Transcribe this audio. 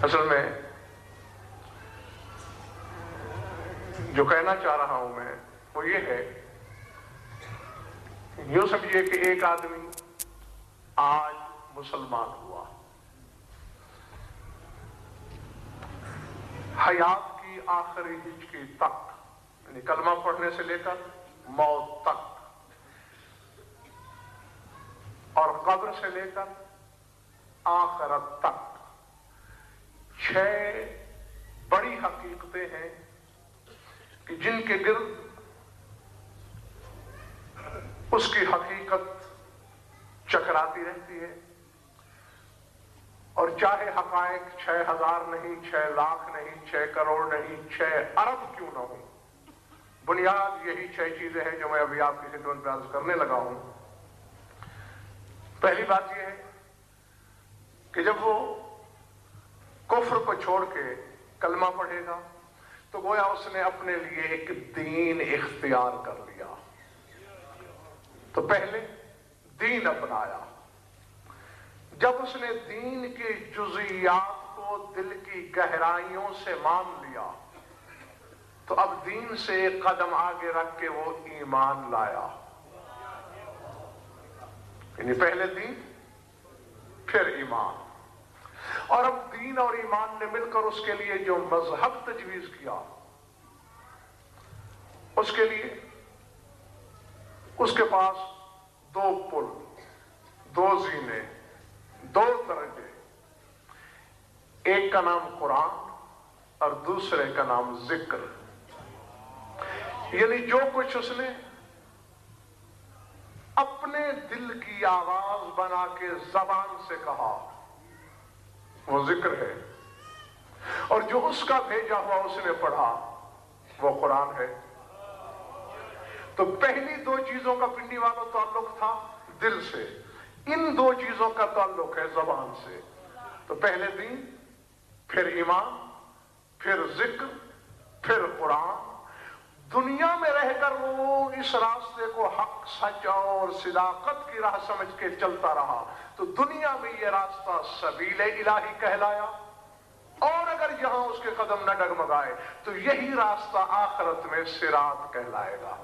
اصل میں جو کہنا چاہ رہا ہوں میں وہ یہ ہے، یوں سمجھیے کہ ایک آدمی آج مسلمان ہوا، حیات کی آخری ہچکی تک، یعنی کلمہ پڑھنے سے لے کر موت تک، اور قبر سے لے کر آخرت تک 6 بڑی حقیقتیں ہیں کہ جن کے گرد اس کی حقیقت چکراتی رہتی ہے، اور چاہے حقائق 6000 نہیں، 6 لاکھ نہیں، 6 کروڑ نہیں، 6 ارب کیوں نہ ہوں، بنیاد یہی 6 چیزیں ہیں جو میں ابھی آپ کی خدمت میں عرض کرنے لگا ہوں۔ پہلی بات یہ ہے کہ جب وہ کفر کو چھوڑ کے کلمہ پڑھے گا تو گویا اس نے اپنے لیے ایک دین اختیار کر لیا۔ تو پہلے دین اپنایا، جب اس نے دین کے جزئیات کو دل کی گہرائیوں سے مان لیا تو اب دین سے ایک قدم آگے رکھ کے وہ ایمان لایا، یعنی پہلے دین پھر ایمان۔ اور اب دین اور ایمان نے مل کر اس کے لیے جو مذہب تجویز کیا، اس کے لیے اس کے پاس 2 پل، 2 زینے، 2 درجے، ایک کا نام قرآن اور دوسرے کا نام ذکر، یعنی جو کچھ اس نے اپنے دل کی آواز بنا کے زبان سے کہا وہ ذکر ہے، اور جو اس کا بھیجا ہوا اس نے پڑھا وہ قرآن ہے۔ تو پہلی 2 چیزوں کا پنڈی والوں تعلق تھا دل سے، ان 2 چیزوں کا تعلق ہے زبان سے۔ تو پہلے دین، پھر ایمان، پھر ذکر، پھر قرآن۔ دنیا میں رہ کر وہ اس راستے کو حق، سچ اور صداقت کی راہ سمجھ کے چلتا رہا تو دنیا میں یہ راستہ سبیل الہی کہلایا، اور اگر یہاں اس کے قدم نہ ڈگمگائے تو یہی راستہ آخرت میں صراط کہلائے گا۔